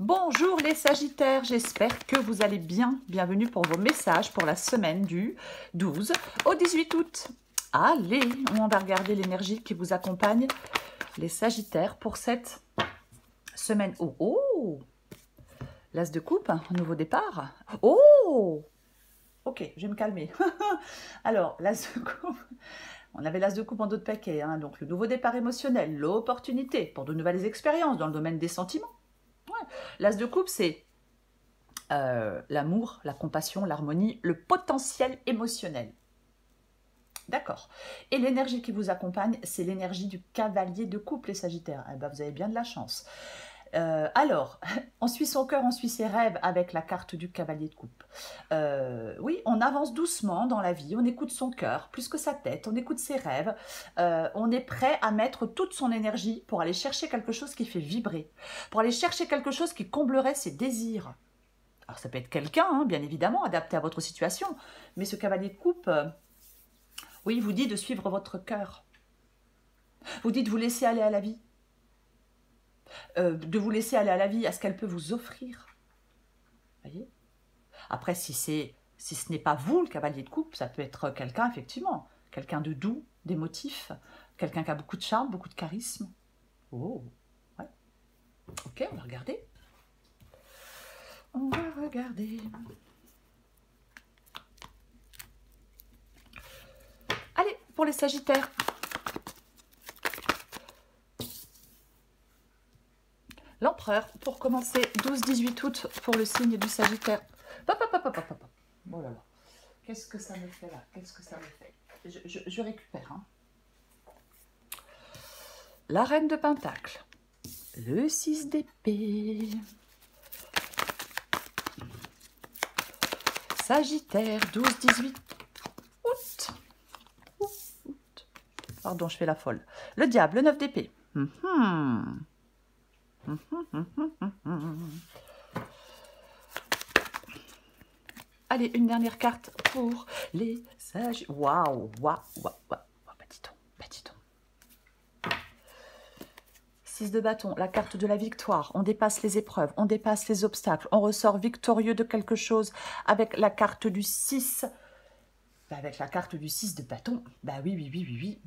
Bonjour les Sagittaires, j'espère que vous allez bien. Bienvenue pour vos messages pour la semaine du 12 au 18 août. Allez, on va regarder l'énergie qui vous accompagne, les Sagittaires, pour cette semaine. Oh, oh, l'As de coupe, un nouveau départ. Oh, ok, je vais me calmer. Alors, l'As de coupe, on avait l'As de coupe en dos de paquet, hein, donc le nouveau départ émotionnel, l'opportunité pour de nouvelles expériences dans le domaine des sentiments. Ouais. L'As de coupe, c'est l'amour, la compassion, l'harmonie, le potentiel émotionnel. D'accord. Et l'énergie qui vous accompagne, c'est l'énergie du cavalier de coupe, les Sagittaires. Eh ben, vous avez bien de la chance. Alors, on suit son cœur, on suit ses rêves avec la carte du cavalier de coupe. Oui, on avance doucement dans la vie, on écoute son cœur plus que sa tête, on écoute ses rêves, on est prêt à mettre toute son énergie pour aller chercher quelque chose qui fait vibrer, pour aller chercher quelque chose qui comblerait ses désirs. Alors ça peut être quelqu'un, hein, bien évidemment, adapté à votre situation, mais ce cavalier de coupe, oui, il vous dit de suivre votre cœur, vous dit de vous laisser aller à la vie. De vous laisser aller à la vie, à ce qu'elle peut vous offrir. Voyez. Après, si ce n'est pas vous, le cavalier de coupe, ça peut être quelqu'un, effectivement, quelqu'un de doux, d'émotif, quelqu'un qui a beaucoup de charme, beaucoup de charisme. Oh, ouais. Ok, on va regarder. On va regarder. Allez, pour les Sagittaires. L'empereur, pour commencer, 12-18 août pour le signe du Sagittaire. Oh là là. Qu'est-ce que ça me fait là? Qu'est-ce que ça me fait? Je récupère. Hein. La reine de Pentacle. Le 6 d'épée. Sagittaire, 12-18 août. Pardon, je fais la folle. Le diable, le 9 d'épée. Allez, une dernière carte pour les sages. Waouh, waouh, waouh, waouh. Petit ton. 6 de bâton, la carte de la victoire. On dépasse les épreuves, on dépasse les obstacles. On ressort victorieux de quelque chose avec la carte du 6. Avec la carte du 6 de bâton. Bah oui.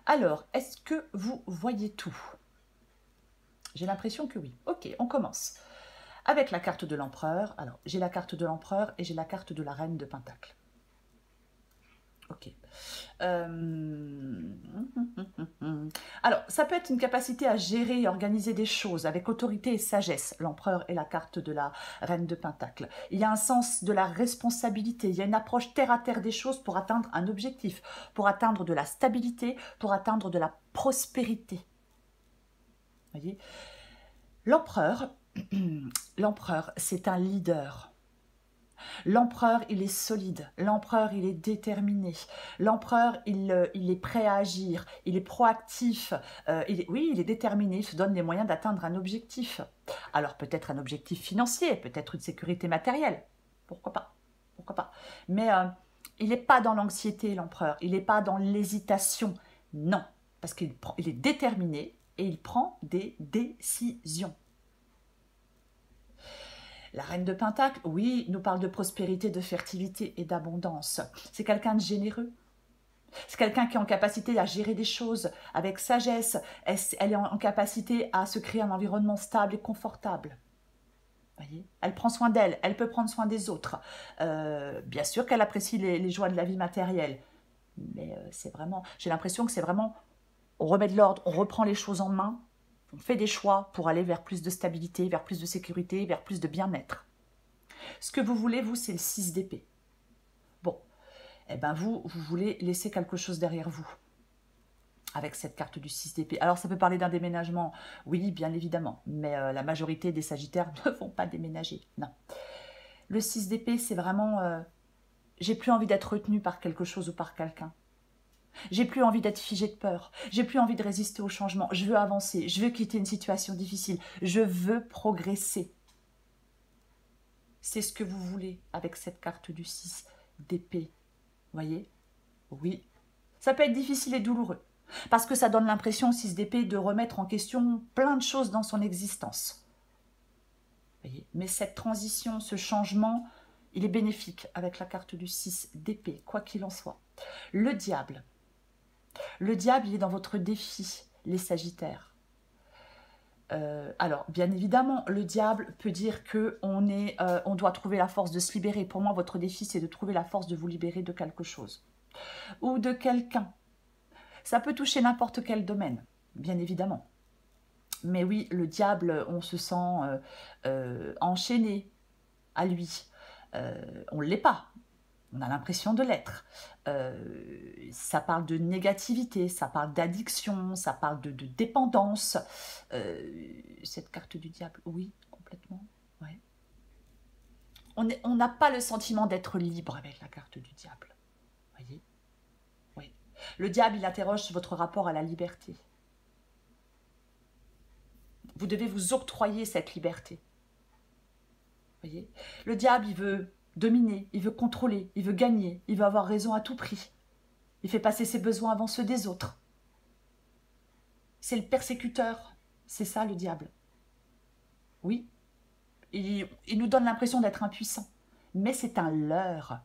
Alors, est-ce que vous voyez tout? J'ai l'impression que oui. Ok, on commence. Avec la carte de l'empereur. Alors, j'ai la carte de l'empereur et j'ai la carte de la reine de Pentacle. Ok. Alors, ça peut être une capacité à gérer et organiser des choses avec autorité et sagesse, l'empereur et la carte de la reine de Pentacle. Il y a un sens de la responsabilité, il y a une approche terre à terre des choses pour atteindre un objectif, pour atteindre de la stabilité, pour atteindre de la prospérité. Voyez, l'empereur, c'est un leader. L'empereur, il est solide. L'empereur, il est déterminé. L'empereur, il est prêt à agir. Il est proactif. Oui, il est déterminé. Il se donne les moyens d'atteindre un objectif. Alors, peut-être un objectif financier, peut-être une sécurité matérielle. Pourquoi pas? Pourquoi pas? Mais il n'est pas dans l'anxiété, l'empereur. Il n'est pas dans l'hésitation. Non, parce qu'il est déterminé et il prend des décisions. La reine de Pentacle, oui, nous parle de prospérité, de fertilité et d'abondance. C'est quelqu'un de généreux. C'est quelqu'un qui est en capacité à gérer des choses avec sagesse. Elle est en capacité à se créer un environnement stable et confortable. Voyez, elle prend soin d'elle, elle peut prendre soin des autres. Bien sûr qu'elle apprécie les joies de la vie matérielle. Mais c'est vraiment, j'ai l'impression que c'est vraiment, on remet de l'ordre, on reprend les choses en main. On fait des choix pour aller vers plus de stabilité, vers plus de sécurité, vers plus de bien-être. Ce que vous voulez, vous, c'est le 6 d'épée. Bon, eh ben vous voulez laisser quelque chose derrière vous avec cette carte du 6 d'épée. Alors, ça peut parler d'un déménagement, oui, bien évidemment, mais la majorité des Sagittaires ne vont pas déménager, non. Le 6 d'épée, c'est vraiment, j'ai plus envie d'être retenu par quelque chose ou par quelqu'un. J'ai plus envie d'être figée de peur. J'ai plus envie de résister au changement. Je veux avancer. Je veux quitter une situation difficile. Je veux progresser. C'est ce que vous voulez avec cette carte du 6 d'épée. Voyez? Oui. Ça peut être difficile et douloureux. Parce que ça donne l'impression, 6 d'épée, de remettre en question plein de choses dans son existence. Voyez. Mais cette transition, ce changement, il est bénéfique avec la carte du 6 d'épée, quoi qu'il en soit. Le diable, il est dans votre défi, les Sagittaires. Alors, bien évidemment, le diable peut dire on doit trouver la force de se libérer. Pour moi, votre défi, c'est de trouver la force de vous libérer de quelque chose ou de quelqu'un. Ça peut toucher n'importe quel domaine, bien évidemment. Mais oui, le diable, on se sent enchaîné à lui. On ne l'est pas. On a l'impression de l'être. Ça parle de négativité, ça parle d'addiction, ça parle de dépendance. Cette carte du diable, oui, complètement. Ouais. On n'a pas le sentiment d'être libre avec la carte du diable. Voyez. Oui. Le diable, il interroge votre rapport à la liberté. Vous devez vous octroyer cette liberté. Voyez. Le diable, il veut dominer, il veut contrôler, il veut gagner, il veut avoir raison à tout prix. Il fait passer ses besoins avant ceux des autres. C'est le persécuteur, c'est ça le diable. Oui, il nous donne l'impression d'être impuissant, mais c'est un leurre.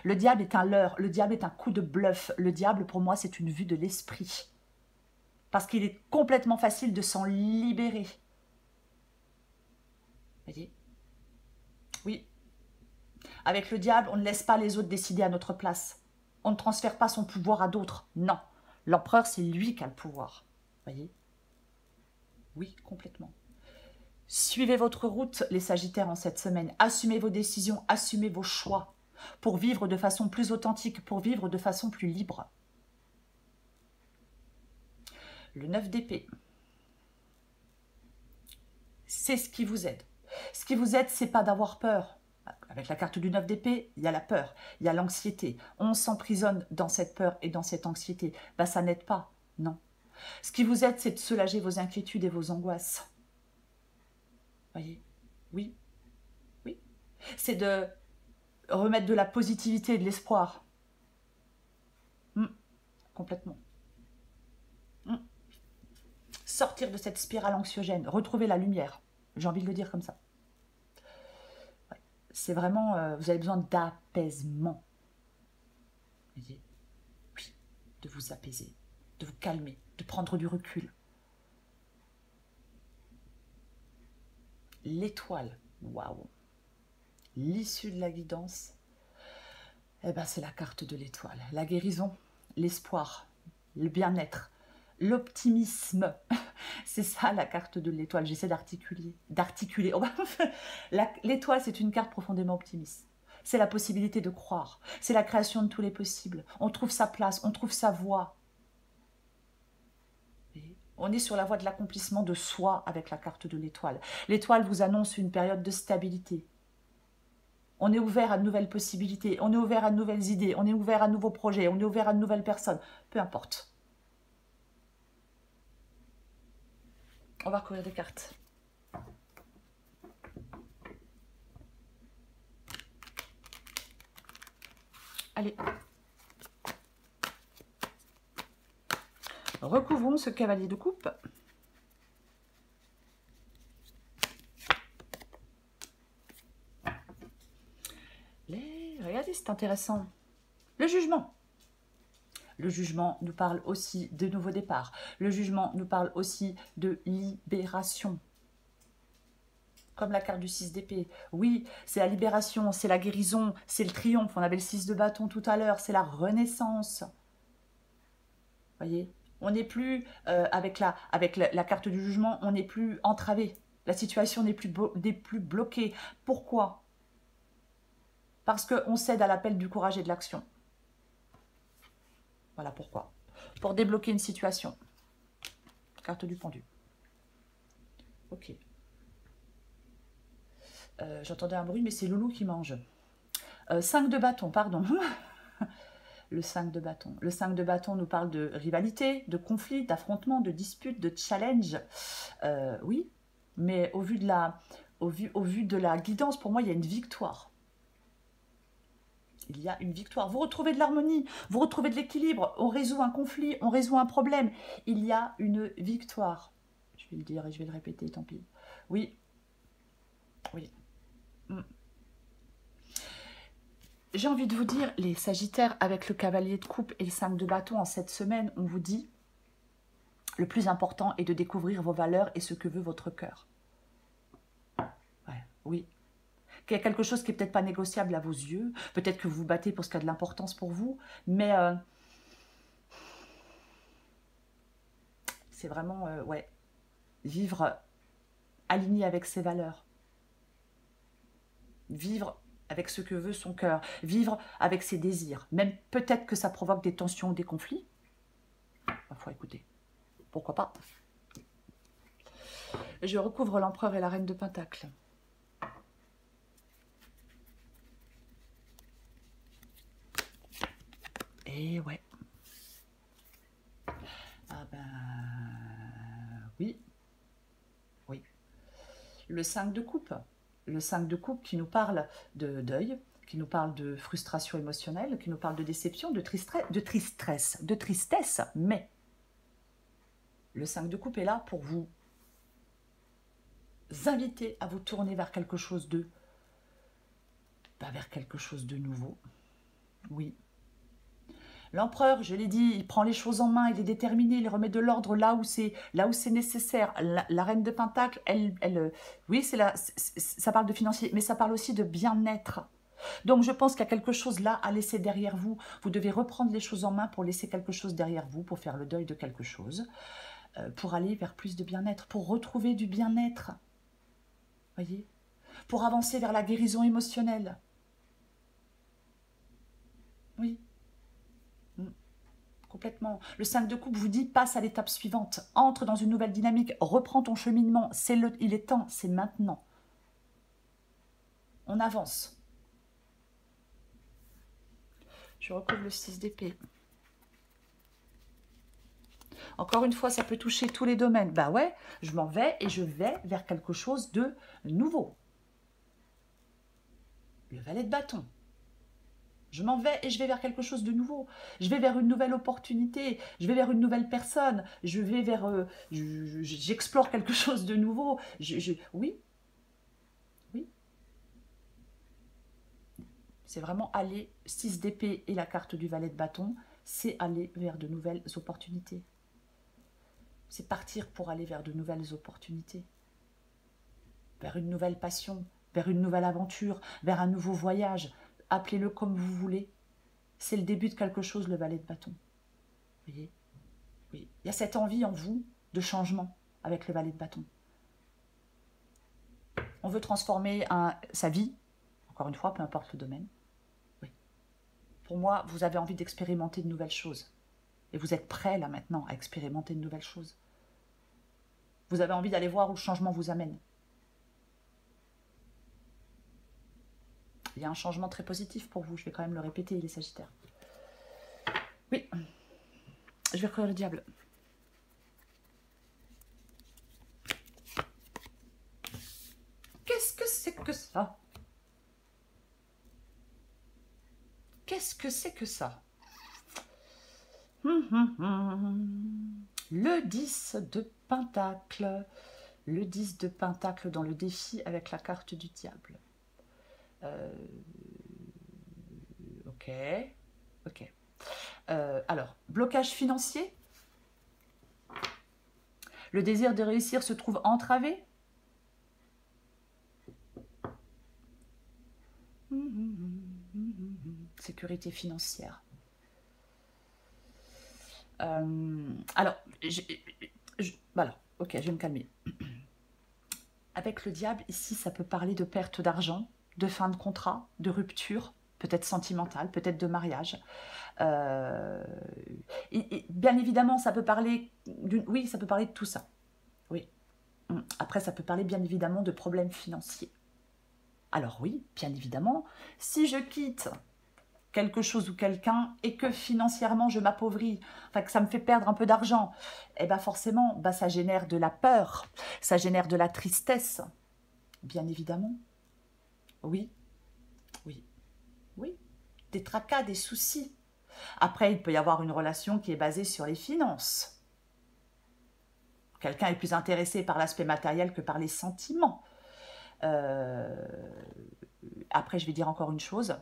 Le diable est un leurre, le diable est un coup de bluff. Le diable, pour moi, c'est une vue de l'esprit. Parce qu'il est complètement facile de s'en libérer. Vous voyez? Oui. Avec le diable, on ne laisse pas les autres décider à notre place. On ne transfère pas son pouvoir à d'autres. Non. L'empereur, c'est lui qui a le pouvoir. Vous voyez? Oui, complètement. Suivez votre route, les Sagittaires, en cette semaine. Assumez vos décisions, assumez vos choix pour vivre de façon plus authentique, pour vivre de façon plus libre. Le 9 d'épée. C'est ce qui vous aide. Ce qui vous aide, c'est pas d'avoir peur. Avec la carte du 9 d'épée, il y a la peur, il y a l'anxiété. On s'emprisonne dans cette peur et dans cette anxiété. Ben, ça n'aide pas, non. Ce qui vous aide, c'est de soulager vos inquiétudes et vos angoisses. Voyez? Oui. Oui. C'est de remettre de la positivité et de l'espoir. Complètement. Sortir de cette spirale anxiogène, retrouver la lumière. J'ai envie de le dire comme ça. Ouais. C'est vraiment, vous avez besoin d'apaisement. Oui, de vous apaiser, de vous calmer, de prendre du recul. L'étoile, waouh. L'issue de la guidance, eh ben, c'est la carte de l'étoile. La guérison, l'espoir, le bien-être, l'optimisme. C'est ça la carte de l'étoile. J'essaie d'articuler. Oh, l'étoile, c'est une carte profondément optimiste. C'est la possibilité de croire. C'est la création de tous les possibles. On trouve sa place, on trouve sa voie. Et on est sur la voie de l'accomplissement de soi avec la carte de l'étoile. L'étoile vous annonce une période de stabilité. On est ouvert à de nouvelles possibilités, on est ouvert à de nouvelles idées, on est ouvert à de nouveaux projets, on est ouvert à de nouvelles personnes. Peu importe. On va recouvrir des cartes. Allez. Recouvrons ce cavalier de coupe. Regardez, c'est intéressant. Le jugement. Le jugement nous parle aussi de nouveau départ. Le jugement nous parle aussi de libération. Comme la carte du 6 d'épée. Oui, c'est la libération, c'est la guérison, c'est le triomphe. On avait le 6 de bâton tout à l'heure, c'est la renaissance. Voyez, on n'est plus, avec la carte du jugement, on n'est plus entravé. La situation n'est plus bloquée. Pourquoi? Parce qu'on cède à l'appel du courage et de l'action. Voilà pourquoi. Pour débloquer une situation. Carte du pendu. Ok. J'entendais un bruit, mais c'est Loulou qui mange. 5 de bâton, pardon. Le 5 de bâton. Le 5 de bâton nous parle de rivalité, de conflit, d'affrontement, de dispute, de challenge. Oui, mais au vu de la guidance, pour moi, il y a une victoire. Il y a une victoire. Vous retrouvez de l'harmonie, vous retrouvez de l'équilibre, on résout un conflit, on résout un problème. Il y a une victoire. Je vais le dire et je vais le répéter, tant pis. Oui, Oui. Mm. J'ai envie de vous dire, les Sagittaires, avec le cavalier de coupe et le 5 de bâton en cette semaine, on vous dit, le plus important est de découvrir vos valeurs et ce que veut votre cœur. Ouais, oui. Qu'il y a quelque chose qui n'est peut-être pas négociable à vos yeux, peut-être que vous vous battez pour ce qui a de l'importance pour vous, mais c'est vraiment, ouais, vivre aligné avec ses valeurs. Vivre avec ce que veut son cœur, vivre avec ses désirs. Même peut-être que ça provoque des tensions ou des conflits. Il faut écouter. Pourquoi pas? Je recouvre l'empereur et la reine de Pentacle. Et ouais. Ah ben... Oui. Oui. Le 5 de coupe. Le 5 de coupe qui nous parle de deuil, qui nous parle de frustration émotionnelle, qui nous parle de déception, de tristesse, mais le 5 de coupe est là pour vous inviter à vous tourner vers quelque chose de... vers quelque chose de nouveau. Oui. L'empereur, je l'ai dit, il prend les choses en main, il est déterminé, il remet de l'ordre là où c'est nécessaire. La reine de Pentacle, oui, ça parle de financier, mais ça parle aussi de bien-être. Donc je pense qu'il y a quelque chose là à laisser derrière vous. Vous devez reprendre les choses en main pour laisser quelque chose derrière vous, pour faire le deuil de quelque chose, pour aller vers plus de bien-être, pour retrouver du bien-être. Voyez, pour avancer vers la guérison émotionnelle. Oui. Complètement. Le 5 de coupe vous dit, passe à l'étape suivante, entre dans une nouvelle dynamique, reprends ton cheminement, il est temps, c'est maintenant. On avance. Je recouvre le 6 d'épée. Encore une fois, ça peut toucher tous les domaines. Bah ouais, je m'en vais et je vais vers quelque chose de nouveau. Le valet de bâton. Je m'en vais et je vais vers quelque chose de nouveau. Je vais vers une nouvelle opportunité. Je vais vers une nouvelle personne. Je vais vers... j'explore quelque chose de nouveau. Oui. Oui. C'est vraiment aller, 6 d'épée et la carte du valet de bâton, c'est aller vers de nouvelles opportunités. C'est partir pour aller vers de nouvelles opportunités. Vers une nouvelle passion, vers une nouvelle aventure, vers un nouveau voyage. Appelez-le comme vous voulez. C'est le début de quelque chose, le valet de bâton. Vous voyez? Oui. Il y a cette envie en vous de changement avec le valet de bâton. On veut transformer sa vie, encore une fois, peu importe le domaine. Oui. Pour moi, vous avez envie d'expérimenter de nouvelles choses. Et vous êtes prêt, là, maintenant, à expérimenter de nouvelles choses. Vous avez envie d'aller voir où le changement vous amène. Il y a un changement très positif pour vous, je vais quand même le répéter, les Sagittaires. Oui, je vais recourir le diable. Qu'est-ce que c'est que ça? Qu'est-ce que c'est que ça? Le 10 de Pentacle. Le 10 de Pentacle dans le défi avec la carte du diable. Ok. Ok. Alors, blocage financier. Le désir de réussir se trouve entravé. Sécurité financière. Alors, voilà, ok, je vais me calmer. Avec le diable, ici, ça peut parler de perte d'argent, de fin de contrat, de rupture, peut-être sentimentale, peut-être de mariage. Et bien évidemment, ça peut parler oui, ça peut parler de tout ça. Oui. Après, ça peut parler bien évidemment de problèmes financiers. Alors oui, bien évidemment, si je quitte quelque chose ou quelqu'un et que financièrement je m'appauvris, enfin que ça me fait perdre un peu d'argent, et bien forcément, ça génère de la peur, ça génère de la tristesse, bien évidemment. Oui, oui, oui, des tracas, des soucis. Après, il peut y avoir une relation qui est basée sur les finances. Quelqu'un est plus intéressé par l'aspect matériel que par les sentiments. Euh, Après, je vais dire encore une chose.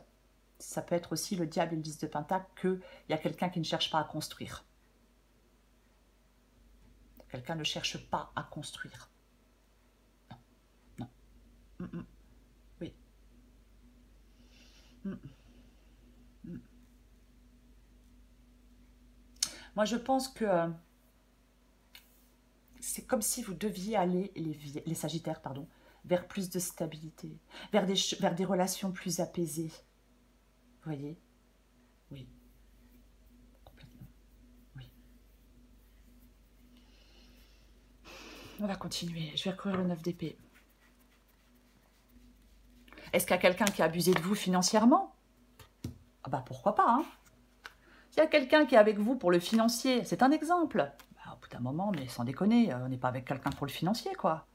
Ça peut être aussi le diable et le 10 de Pentacle, qu'il y a quelqu'un qui ne cherche pas à construire. Quelqu'un ne cherche pas à construire. Non, non. Oui. Moi, je pense que c'est comme si vous deviez aller, les Sagittaires, pardon, vers plus de stabilité, vers des relations plus apaisées. Vous voyez? Oui, complètement. Oui. On va continuer. Je vais recourir le 9 d'épée. Est-ce qu'il y a quelqu'un qui a abusé de vous financièrement? Ah bah pourquoi pas, hein? S'il y a quelqu'un qui est avec vous pour le financier, c'est un exemple. Bah, au bout d'un moment, mais sans déconner, on n'est pas avec quelqu'un pour le financier, quoi.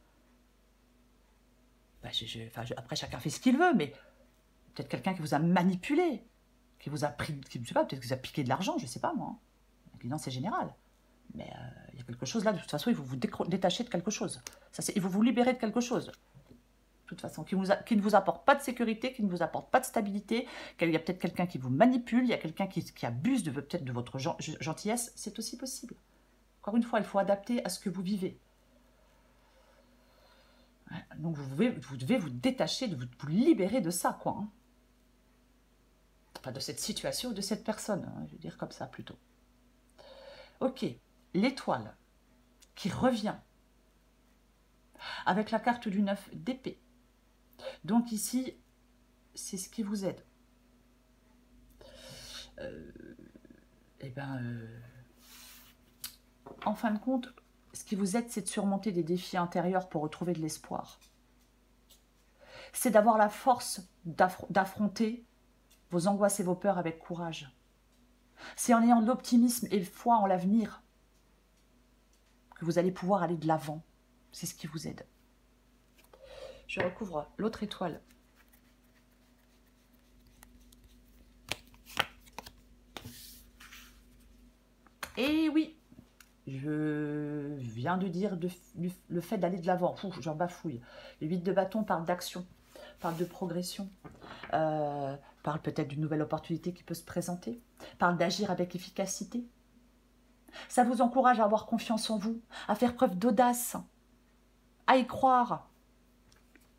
Bah, après, chacun fait ce qu'il veut, mais peut-être quelqu'un qui vous a manipulé, qui vous a pris, je sais pas, peut-être qui vous a piqué de l'argent, je sais pas moi. Évidemment, c'est général. Mais il y a quelque chose là, de toute façon, il faut vous détacher de quelque chose. Il faut vous libérer de quelque chose. De toute façon, qui ne vous apporte pas de sécurité, qui ne vous apporte pas de stabilité, qu'il y a peut-être quelqu'un qui vous manipule, il y a quelqu'un qui abuse peut-être de votre gentillesse, c'est aussi possible. Encore une fois, il faut adapter à ce que vous vivez. Donc vous devez vous détacher, vous libérer de ça, quoi. Hein. Enfin, de cette situation ou de cette personne, hein, je vais dire comme ça plutôt. Ok, l'étoile qui revient avec la carte du 9 d'épée. Donc ici, c'est ce qui vous aide. En fin de compte, ce qui vous aide, c'est de surmonter des défis intérieurs pour retrouver de l'espoir. C'est d'avoir la force d'affronter vos angoisses et vos peurs avec courage. C'est en ayant de l'optimisme et foi en l'avenir que vous allez pouvoir aller de l'avant. C'est ce qui vous aide. Je recouvre l'autre étoile. Et oui, je viens de dire le fait d'aller de l'avant. J'en bafouille. Le 8 de bâton parle d'action, parle de progression, parle peut-être d'une nouvelle opportunité qui peut se présenter, parle d'agir avec efficacité. Ça vous encourage à avoir confiance en vous, à faire preuve d'audace, à y croire.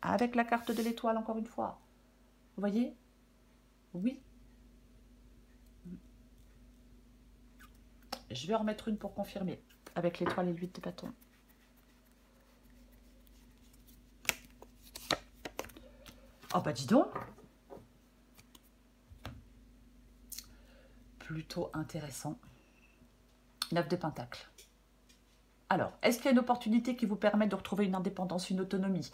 Avec la carte de l'étoile, encore une fois. Vous voyez? Oui. Je vais en remettre une pour confirmer, avec l'étoile et le 8 de bâton. Oh bah dis donc. Plutôt intéressant. 9 de pentacle. Alors, est-ce qu'il y a une opportunité qui vous permet de retrouver une indépendance, une autonomie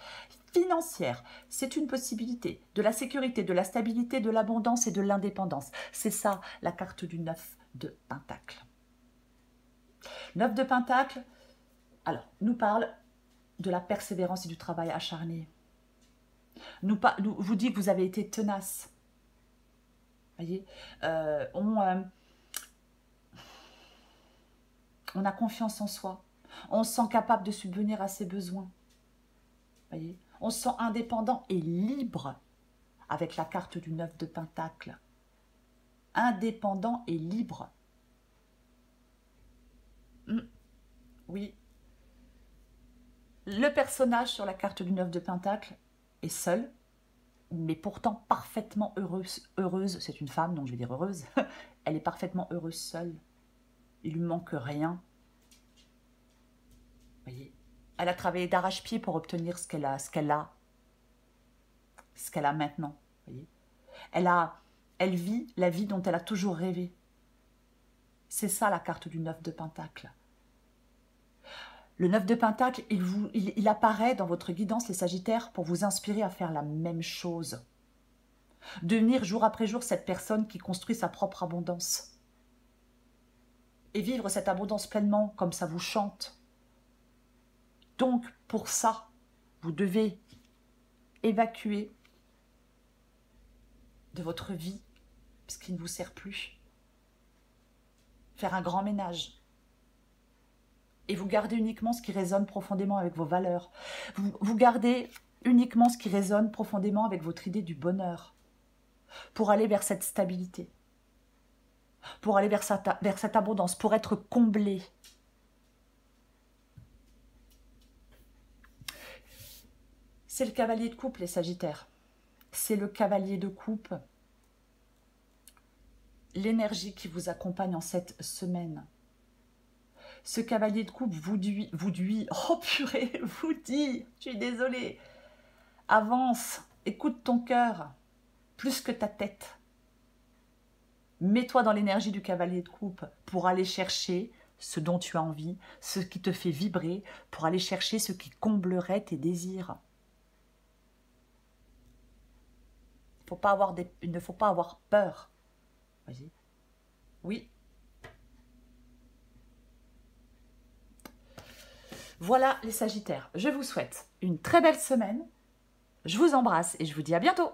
financière? C'est une possibilité. De la sécurité, de la stabilité, de l'abondance et de l'indépendance. C'est ça, la carte du 9 de pentacle. 9 de pentacle, alors, nous parle de la persévérance et du travail acharné. Nous vous dit que vous avez été tenace. Voyez, on a confiance en soi. On se sent capable de subvenir à ses besoins. Voyez, on se sent indépendant et libre avec la carte du 9 de pentacle. Indépendant et libre. Oui. Le personnage sur la carte du 9 de pentacle est seul, mais pourtant parfaitement heureuse. C'est une femme, donc je vais dire heureuse. Elle est parfaitement heureuse seule. Il lui manque rien. Vous voyez, elle a travaillé d'arrache-pied pour obtenir ce qu'elle a maintenant. Vous voyez, elle vit la vie dont elle a toujours rêvé. C'est ça la carte du 9 de pentacle. Le 9 de pentacle, il apparaît dans votre guidance, les Sagittaires, pour vous inspirer à faire la même chose. Devenir jour après jour cette personne qui construit sa propre abondance. Et vivre cette abondance pleinement, comme ça vous chante. Donc, pour ça, vous devez évacuer de votre vie ce qui ne vous sert plus. Faire un grand ménage. Et vous gardez uniquement ce qui résonne profondément avec vos valeurs. Vous gardez uniquement ce qui résonne profondément avec votre idée du bonheur, pour aller vers cette stabilité, pour aller vers cette abondance, pour être comblé. C'est le cavalier de coupe, les Sagittaires. C'est le cavalier de coupe. L'énergie qui vous accompagne en cette semaine. Ce cavalier de coupe vous dit, oh purée, vous dit, je suis désolée, avance, écoute ton cœur, plus que ta tête. Mets-toi dans l'énergie du cavalier de coupe pour aller chercher ce dont tu as envie, ce qui te fait vibrer, pour aller chercher ce qui comblerait tes désirs. Il ne faut pas avoir peur. Vas-y. Oui. Voilà les Sagittaires. Je vous souhaite une très belle semaine. Je vous embrasse et je vous dis à bientôt.